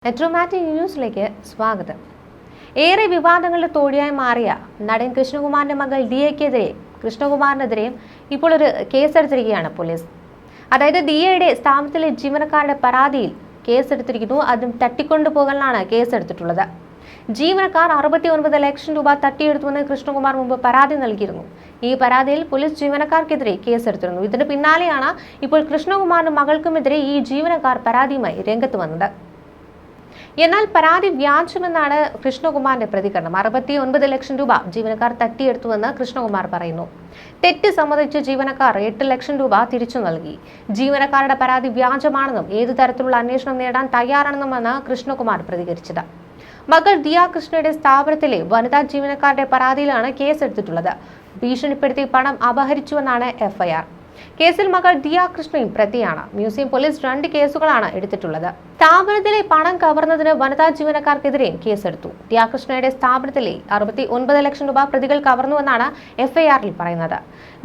മെട്രോമാറ്റിക് ന്യൂസിലേക്ക് സ്വാഗതം. ഏറെ വിവാദങ്ങളുടെ തോഴിയായി മാറിയ നടൻ കൃഷ്ണകുമാറിന്റെ മകൾ കൃഷ്ണകുമാറിനെതിരെയും ഇപ്പോൾ ഒരു കേസെടുത്തിരിക്കുകയാണ് പോലീസ്. അതായത് ദിയയുടെ സ്ഥാപനത്തിലെ ജീവനക്കാരുടെ പരാതിയിൽ കേസെടുത്തിരിക്കുന്നു. അതും തട്ടിക്കൊണ്ടുപോകലാണ് കേസെടുത്തിട്ടുള്ളത്. ജീവനക്കാർ 69 ലക്ഷം രൂപ തട്ടിയെടുത്തുവെന്ന് കൃഷ്ണകുമാർ മുമ്പ് പരാതി നൽകിയിരുന്നു. ഈ പരാതിയിൽ പോലീസ് ജീവനക്കാർക്കെതിരെ കേസെടുത്തിരുന്നു. ഇതിന് പിന്നാലെയാണ് ഇപ്പോൾ കൃഷ്ണകുമാറിനും മകൾക്കുമെതിരെ ഈ ജീവനക്കാർ പരാതിയുമായി രംഗത്ത് വന്നത്. എന്നാൽ പരാതി വ്യാജമെന്നാണ് കൃഷ്ണകുമാറിന്റെ പ്രതികരണം. 69 ലക്ഷം രൂപ ജീവനക്കാർ തട്ടിയെടുത്തുവെന്ന് കൃഷ്ണകുമാർ പറയുന്നു. തെറ്റ് സമ്മതിച്ച് ജീവനക്കാർ 8 ലക്ഷം രൂപ തിരിച്ചു നൽകി. ജീവനക്കാരുടെ പരാതി വ്യാജമാണെന്നും ഏതു തരത്തിലുള്ള അന്വേഷണം നേടാൻ തയ്യാറാണെന്നുമാണ് കൃഷ്ണകുമാർ പ്രതികരിച്ചത്. മകൾ ദിയ കൃഷ്ണയുടെ സ്ഥാപനത്തിലെ വനിതാ ജീവനക്കാരുടെ പരാതിയിലാണ് കേസെടുത്തിട്ടുള്ളത്. ഭീഷണിപ്പെടുത്തി പണം അപഹരിച്ചുവെന്നാണ് എഫ്ഐആർ. കേസിൽ മകൾ ദിയ കൃഷ്ണയും പ്രതിയാണ്. മ്യൂസിയം പോലീസ് 2 കേസുകളാണ് എടുത്തിട്ടുള്ളത്. സ്ഥാപനത്തിലെ പണം കവർന്നതിന് വനിതാ ജീവനക്കാർക്കെതിരെയും കേസെടുത്തു. ദിയ കൃഷ്ണയുടെ സ്ഥാപനത്തിലെ 69 ലക്ഷം രൂപ പ്രതികൾ കവർന്നുവെന്നാണ് എഫ്ഐആറിൽ പറയുന്നത്.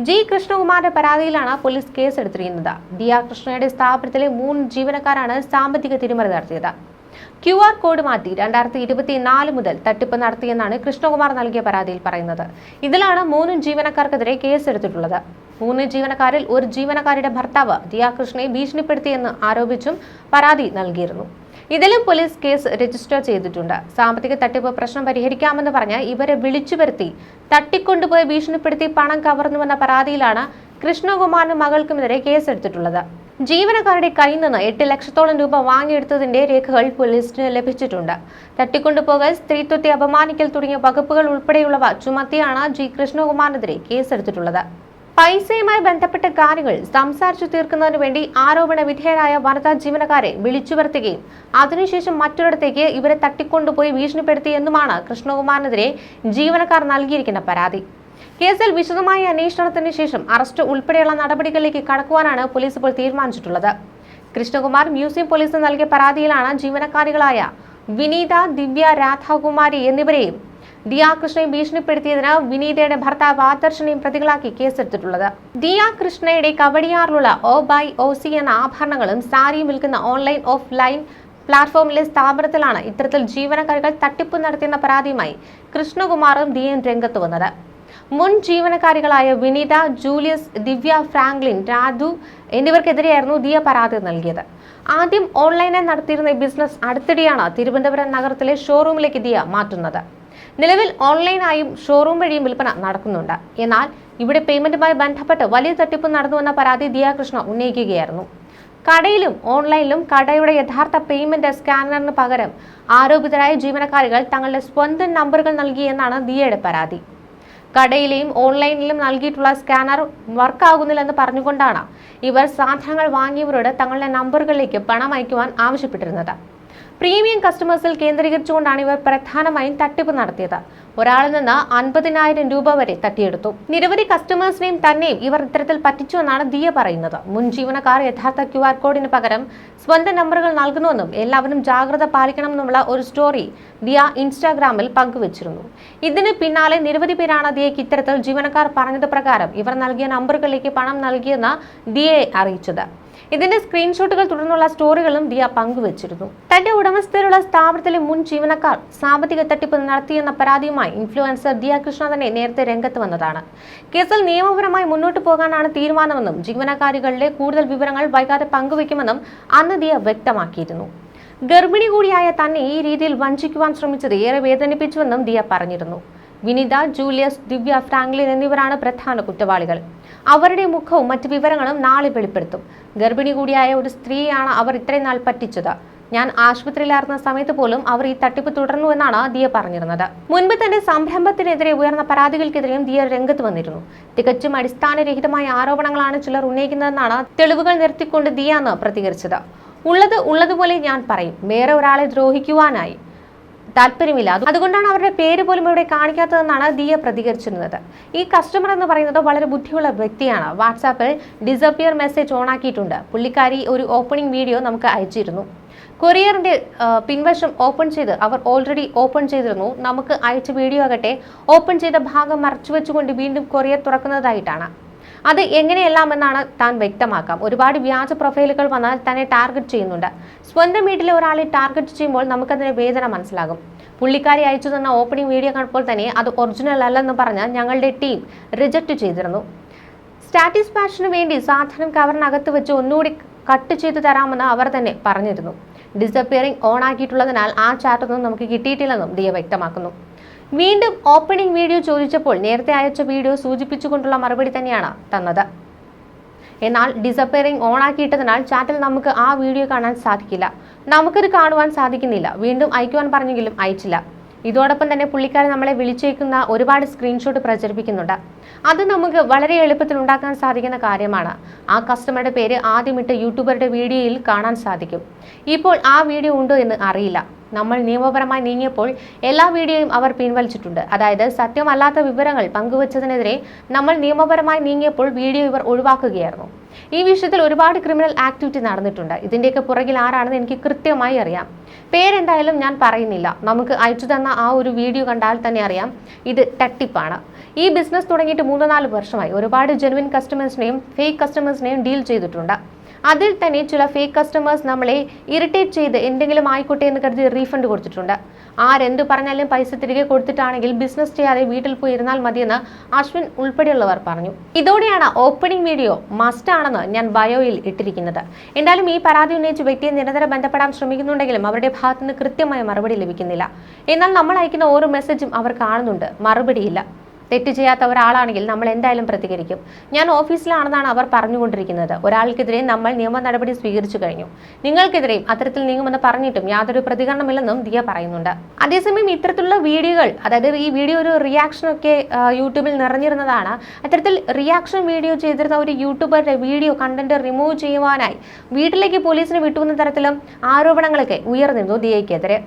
ജി കൃഷ്ണകുമാറിന്റെ പരാതിയിലാണ് പോലീസ് കേസെടുത്തിരിക്കുന്നത്. ദിയ കൃഷ്ണയുടെ സ്ഥാപനത്തിലെ 3 ജീവനക്കാരാണ് സാമ്പത്തിക തിരിമറി നടത്തിയത്. QR കോഡ് മാറ്റി 2024 മുതൽ തട്ടിപ്പ് നടത്തിയെന്നാണ് കൃഷ്ണകുമാർ നൽകിയ പരാതിയിൽ പറയുന്നത്. ഇതിലാണ് 3 ജീവനക്കാർക്കെതിരെ കേസെടുത്തിട്ടുള്ളത്. 3 ജീവനക്കാരിൽ ഒരു ജീവനക്കാരുടെ ഭർത്താവ് ദിയ കൃഷ്ണയെ ഭീഷണിപ്പെടുത്തിയെന്ന് ആരോപിച്ചും പരാതി നൽകിയിരുന്നു. ഇതിലും പോലീസ് കേസ് രജിസ്റ്റർ ചെയ്തിട്ടുണ്ട്. സാമ്പത്തിക തട്ടിപ്പ് പ്രശ്നം പരിഹരിക്കാമെന്ന് പറഞ്ഞ് ഇവരെ വിളിച്ചു വരുത്തി തട്ടിക്കൊണ്ടുപോയി ഭീഷണിപ്പെടുത്തി പണം കവർന്നുവെന്ന പരാതിയിലാണ് കൃഷ്ണകുമാറിനും മകൾക്കുമെതിരെ കേസെടുത്തിട്ടുള്ളത്. ജീവനക്കാരുടെ കയ്യിൽ നിന്ന് 8 ലക്ഷത്തോളം രൂപ വാങ്ങിയെടുത്തതിന്റെ രേഖകൾ പോലീസിന് ലഭിച്ചിട്ടുണ്ട്. തട്ടിക്കൊണ്ടുപോകൽ, സ്ത്രീത്വത്തെ അപമാനിക്കൽ തുടങ്ങിയ വകുപ്പുകൾ ഉൾപ്പെടെയുള്ളവ ചുമത്തിയാണ് ജി കൃഷ്ണകുമാറിനെതിരെ കേസെടുത്തിട്ടുള്ളത്. പൈസയുമായി ബന്ധപ്പെട്ട കാര്യങ്ങൾ സംസാരിച്ചു തീർക്കുന്നതിനു വേണ്ടി ആരോപണ വിധേയരായ വനിതാ ജീവനക്കാരെ വിളിച്ചു വരുത്തുകയും അതിനുശേഷം മറ്റൊരിടത്തേക്ക് ഇവരെ തട്ടിക്കൊണ്ടുപോയി ഭീഷണിപ്പെടുത്തിയെന്നുമാണ് കൃഷ്ണകുമാറിനെതിരെ ജീവനക്കാർ നൽകിയിരിക്കുന്ന പരാതി. കേസിൽ വിശദമായ അന്വേഷണത്തിന് ശേഷം അറസ്റ്റ് ഉൾപ്പെടെയുള്ള നടപടികളിലേക്ക് കടക്കുവാനാണ് പോലീസ് ഇപ്പോൾ തീരുമാനിച്ചിട്ടുള്ളത്. കൃഷ്ണകുമാർ മ്യൂസിയം പോലീസിന് നൽകിയ പരാതിയിലാണ് ജീവനക്കാരികളായ വിനീത, ദിവ്യ, രാധാകുമാരി എന്നിവരെയും ദിയ കൃഷ്ണയെ ഭീഷണിപ്പെടുത്തിയതിന് വിനീതയുടെ ഭർത്താവ് ആദർശനെയും പ്രതികളാക്കി കേസെടുത്തിട്ടുള്ളത്. ദിയ കൃഷ്ണയുടെ കവടിയാറിലുള്ള OBC എന്ന ആഭരണങ്ങളും സാരിയും വിൽക്കുന്ന ഓൺലൈൻ ഓഫ്ലൈൻ പ്ലാറ്റ്ഫോമിലെ സ്ഥാപനത്തിലാണ് ഇത്തരത്തിൽ ജീവനക്കാരികൾ തട്ടിപ്പ് നടത്തിയെന്ന പരാതിയുമായി കൃഷ്ണകുമാറും ദിയയും രംഗത്ത് വന്നത്. മുൻ ജീവനക്കാരികളായ വിനീത, ജൂലിയസ്, ദിവ്യ, ഫ്രാങ്ക്ലിൻ, രാധു എന്നിവർക്കെതിരെയായിരുന്നു ദിയ പരാതി നൽകിയത്. ആദ്യം ഓൺലൈനായി നടത്തിയിരുന്ന ബിസിനസ് അടുത്തിടെയാണ് തിരുവനന്തപുരം നഗരത്തിലെ ഷോറൂമിലേക്ക് ദിയ മാറ്റുന്നത്. നിലവിൽ ഓൺലൈനായും ഷോറൂം വഴിയും വിൽപ്പന നടക്കുന്നുണ്ട്. എന്നാൽ ഇവിടെ പേയ്മെന്റുമായി ബന്ധപ്പെട്ട് വലിയ തട്ടിപ്പ് നടന്നുവെന്ന പരാതി ദിയ കൃഷ്ണ ഉന്നയിക്കുകയായിരുന്നു. കടയിലും ഓൺലൈനിലും കടയുടെ യഥാർത്ഥ പേയ്മെന്റ് സ്കാനറിന് പകരം ആരോപിതരായ ജീവനക്കാരികൾ തങ്ങളുടെ സ്വന്തം നമ്പറുകൾ നൽകിയെന്നാണ് ദിയയുടെ പരാതി. കടയിലെയും ഓൺലൈനിലും നൽകിയിട്ടുള്ള സ്കാനർ വർക്കാകുന്നില്ലെന്ന് പറഞ്ഞുകൊണ്ടാണ് ഇവർ സാധനങ്ങൾ വാങ്ങിയവരോട് തങ്ങളുടെ നമ്പറുകളിലേക്ക് പണം അയക്കുവാൻ ആവശ്യപ്പെട്ടിരുന്നത്. പ്രീമിയം കസ്റ്റമേഴ്സിൽ കേന്ദ്രീകരിച്ചുകൊണ്ടാണ് ഇവർ പ്രധാനമായും തട്ടിപ്പ് നടത്തിയത്. ഒരാളിൽ നിന്ന് 50,000 രൂപ വരെ തട്ടിയെടുത്തു. നിരവധി കസ്റ്റമേഴ്സിനെയും തന്നെയും ഇവർ ഇത്തരത്തിൽ പറ്റിച്ചുവെന്നാണ് ദിയ പറയുന്നത്. മുൻ ജീവനക്കാർ യഥാർത്ഥ QR കോഡിന് പകരം സ്വന്തം നമ്പറുകൾ നൽകുന്നുവെന്നും എല്ലാവരും ജാഗ്രത പാലിക്കണമെന്നുള്ള ഒരു സ്റ്റോറി ദിയ ഇൻസ്റ്റാഗ്രാമിൽ പങ്കുവച്ചിരുന്നു. ഇതിന് പിന്നാലെ നിരവധി പേരാണ് ദിയയ്ക്ക് ഇത്തരത്തിൽ ജീവനക്കാർ പറഞ്ഞത് പ്രകാരം ഇവർ നൽകിയ നമ്പറുകളിലേക്ക് പണം നൽകിയെന്ന് ദിയയെ അറിയിച്ചത്. ഇതിന്റെ സ്ക്രീൻഷോട്ടുകൾ തുടർന്നുള്ള സ്റ്റോറികളും ദിയ പങ്കുവച്ചിരുന്നു. തന്റെ ഉടമസ്ഥയിലുള്ള സ്ഥാപനത്തിലെ മുൻ ജീവനക്കാർ സാമ്പത്തിക തട്ടിപ്പ് നടത്തിയെന്ന പരാതിയുമായി ഇൻഫ്ലുവൻസർ ദിയ കൃഷ്ണ തന്നെ നേരത്തെ രംഗത്ത് വന്നതാണ്. കേസിൽ നിയമപരമായി മുന്നോട്ട് പോകാനാണ് തീരുമാനമെന്നും ജീവനക്കാരികളുടെ കൂടുതൽ വിവരങ്ങൾ വൈകാതെ പങ്കുവയ്ക്കുമെന്നും അന്ന് ദിയ വ്യക്തമാക്കിയിരുന്നു. ഗർഭിണി കൂടിയായ തന്നെ ഈ രീതിയിൽ വഞ്ചിക്കുവാൻ ശ്രമിച്ചത് ഏറെ വേദനിപ്പിച്ചുവെന്നും ദിയ പറഞ്ഞിരുന്നു. വിനീത, ജൂലിയസ്, ദിവ്യ, ഫ്രാങ്ക്ലിൻ എന്നിവരാണ് പ്രധാന കുറ്റവാളികൾ. അവരുടെ മുഖവും മറ്റു വിവരങ്ങളും നാളെ വെളിപ്പെടുത്തും. ഗർഭിണി കൂടിയായ ഒരു സ്ത്രീയാണ് അവർ ഇത്രയും നാൾ പറ്റിച്ചത്. ഞാൻ ആശുപത്രിയിലായിരുന്ന സമയത്ത് പോലും അവർ ഈ തട്ടിപ്പ് തുടർന്നുവെന്നാണ് ദിയ പറഞ്ഞിരുന്നത്. മുൻപ് തന്റെ സംരംഭത്തിനെതിരെ ഉയർന്ന പരാതികൾക്കെതിരെയും ദിയ രംഗത്ത് വന്നിരുന്നു. തികച്ചും അടിസ്ഥാനരഹിതമായ ആരോപണങ്ങളാണ് ചിലർ ഉന്നയിക്കുന്നതെന്നാണ് തെളിവുകൾ നിർത്തിക്കൊണ്ട് ദിയ അന്ന് പ്രതികരിച്ചത്. ഉള്ളതുപോലെ ഞാൻ പറയും. വേറെ ഒരാളെ ദ്രോഹിക്കുവാനായി താല്പര്യമില്ല, അതുകൊണ്ടാണ് അവരുടെ പേര് പോലും ഇവിടെ കാണിക്കാത്തതെന്നാണ് ദിയ പ്രതികരിച്ചിരുന്നത്. ഈ കസ്റ്റമർ എന്ന് പറയുന്നത് വളരെ ബുദ്ധിയുള്ള വ്യക്തിയാണ്. വാട്സാപ്പിൽ ഡിസപ്പിയർ മെസ്സേജ് ഓണാക്കിയിട്ടുണ്ട്. പുള്ളിക്കാരി ഒരു ഓപ്പണിംഗ് വീഡിയോ നമുക്ക് അയച്ചിരുന്നു. കൊറിയറിന്റെ പിൻവശം ഓപ്പൺ ചെയ്ത് അവർ ഓൾറെഡി ഓപ്പൺ ചെയ്തിരുന്നു. നമുക്ക് അയച്ച വീഡിയോ ആകട്ടെ ഓപ്പൺ ചെയ്ത ഭാഗം മറച്ചു വെച്ചുകൊണ്ട് വീണ്ടും കൊറിയർ തുറക്കുന്നതായിട്ടാണ്. അത് എങ്ങനെയെല്ലാം എന്നാണ് താൻ വ്യക്തമാക്കാം. ഒരുപാട് വ്യാജ പ്രൊഫൈലുകൾ വന്നാൽ തന്നെ ടാർഗറ്റ് ചെയ്യുന്നുണ്ട്. സ്വന്തം വീട്ടിലെ ഒരാളെ ടാർഗറ്റ് ചെയ്യുമ്പോൾ നമുക്കതിന്റെ വേദന മനസ്സിലാകും. പുള്ളിക്കാരി അയച്ചു തന്ന ഓപ്പണിംഗ് വീഡിയോ കണ്ടപ്പോൾ തന്നെ അത് ഒറിജിനൽ അല്ലെന്ന് പറഞ്ഞ് ഞങ്ങളുടെ ടീം റിജക്റ്റ് ചെയ്തിരുന്നു. സാറ്റിസ്ഫാക്ഷന് വേണ്ടി സാധനം കവറിനകത്ത് വെച്ച് ഒന്നുകൂടി കട്ട് ചെയ്തു തരാമെന്ന് അവർ തന്നെ പറഞ്ഞിരുന്നു. ഡിസപ്പിയറിംഗ് ഓൺ ആക്കിയിട്ടുള്ളതിനാൽ ആ ചാറ്റൊന്നും നമുക്ക് കിട്ടിയിട്ടില്ലെന്നും ദിയ വ്യക്തമാക്കുന്നു. വീണ്ടും ഓപ്പണിംഗ് വീഡിയോ ചോദിച്ചപ്പോൾ നേരത്തെ അയച്ച വീഡിയോ സൂചിപ്പിച്ചുകൊണ്ടുള്ള മറുപടി തന്നെയാണ് തന്നത്. എന്നാൽ ഡിസപ്പിയറിംഗ് ഓൺ ആക്കിയിട്ടതിനാൽ ചാറ്റിൽ നമുക്ക് ആ വീഡിയോ കാണാൻ സാധിക്കില്ല. നമുക്കത് കാണുവാൻ സാധിക്കുന്നില്ല. വീണ്ടും അയക്കുവാൻ പറഞ്ഞെങ്കിലും അയച്ചില്ല. ഇതോടൊപ്പം തന്നെ പുള്ളിക്കാരൻ നമ്മളെ വിളിച്ചേക്കുന്ന ഒരുപാട് സ്ക്രീൻഷോട്ട് പ്രചരിപ്പിക്കുന്നുണ്ട്. അത് നമുക്ക് വളരെ എളുപ്പത്തിൽ ഉണ്ടാക്കാൻ സാധിക്കുന്ന കാര്യമാണ്. ആ കസ്റ്റമറുടെ പേര് ആദ്യമിട്ട് യൂട്യൂബറുടെ വീഡിയോയിൽ കാണാൻ സാധിക്കും. ഇപ്പോൾ ആ വീഡിയോ ഉണ്ടോ എന്ന് അറിയില്ല. നമ്മൾ നിയമപരമായി നീങ്ങിയപ്പോൾ എല്ലാ വീഡിയോയും അവർ പിൻവലിച്ചിട്ടുണ്ട്. അതായത് സത്യമല്ലാത്ത വിവരങ്ങൾ പങ്കുവച്ചതിനെതിരെ നമ്മൾ നിയമപരമായി നീങ്ങിയപ്പോൾ വീഡിയോ ഇവർ ഒഴിവാക്കുകയായിരുന്നു. ഈ വിഷയത്തിൽ ഒരുപാട് ക്രിമിനൽ ആക്ടിവിറ്റി നടന്നിട്ടുണ്ട്. ഇതിന്റെയൊക്കെ പുറകിൽ ആരാണെന്ന് എനിക്ക് കൃത്യമായി അറിയാം. പേരെന്തായാലും ഞാൻ പറയുന്നില്ല. നമുക്ക് അയച്ചു തന്ന ആ ഒരു വീഡിയോ കണ്ടാൽ തന്നെ അറിയാം ഇത് തട്ടിപ്പാണ്. ഈ ബിസിനസ് തുടങ്ങിയിട്ട് 3-4 വർഷമായി. ഒരുപാട് ജെനുവിൻ കസ്റ്റമേഴ്സിനെയും ഫേക്ക് കസ്റ്റമേഴ്സിനെയും ഡീൽ ചെയ്തിട്ടുണ്ട്. അതിൽ തന്നെ ചില ഫേക്ക് കസ്റ്റമേഴ്സ് നമ്മളെ ഇറിറ്റേറ്റ് ചെയ്ത് എന്തെങ്കിലും ആയിക്കോട്ടെ എന്ന് കരുതി റീഫണ്ട് കൊടുത്തിട്ടുണ്ട്. ആരെന്ത് പറഞ്ഞാലും പൈസ തിരികെ കൊടുത്തിട്ടാണെങ്കിൽ ബിസിനസ് ചെയ്യാതെ വീട്ടിൽ പോയി ഇരുന്നാൽ മതിയെന്ന് അശ്വിൻ ഉൾപ്പെടെയുള്ളവർ പറഞ്ഞു. ഇതോടെയാണ് ഓപ്പണിംഗ് വീഡിയോ മസ്റ്റ് ആണെന്ന് ഞാൻ ബയോയിൽ ഇട്ടിരിക്കുന്നത്. എന്തായാലും ഈ പരാതി ഉന്നയിച്ച് വ്യക്തിയെ നിരന്തരം ബന്ധപ്പെടാൻ ശ്രമിക്കുന്നുണ്ടെങ്കിലും അവരുടെ ഭാഗത്തുനിന്ന് കൃത്യമായ മറുപടി ലഭിക്കുന്നില്ല. എന്നാൽ നമ്മൾ അയക്കുന്ന ഓരോ മെസ്സേജും അവർ കാണുന്നുണ്ട്, മറുപടിയില്ല. തെറ്റ് ചെയ്യാത്ത ഒരാളാണെങ്കിൽ നമ്മൾ എന്തായാലും പ്രതികരിക്കും. ഞാൻ ഓഫീസിലാണെന്നാണ് അവർ പറഞ്ഞുകൊണ്ടിരിക്കുന്നത്. ഒരാൾക്കെതിരെ നമ്മൾ നിയമ നടപടി സ്വീകരിച്ചു കഴിഞ്ഞു. നിങ്ങൾക്കെതിരെയും അത്തരത്തിൽ നീങ്ങുമെന്ന് പറഞ്ഞിട്ടും യാതൊരു പ്രതികരണമില്ലെന്നും ദിയ പറയുന്നുണ്ട്. അതേസമയം ഇത്തരത്തിലുള്ള വീഡിയോകൾ, അതായത് ഈ വീഡിയോ ഒരു റിയാക്ഷനൊക്കെ യൂട്യൂബിൽ നിറഞ്ഞിരുന്നതാണ്. അത്തരത്തിൽ റിയാക്ഷൻ വീഡിയോ ചെയ്തിരുന്ന ഒരു യൂട്യൂബറുടെ വീഡിയോ കണ്ടന്റ് റിമൂവ് ചെയ്യുവാനായി വീട്ടിലേക്ക് പോലീസിന് വിട്ടുവന്ന തരത്തിലും ആരോപണങ്ങളൊക്കെ ഉയർന്നിരുന്നു ദിയയ്ക്കെതിരെ.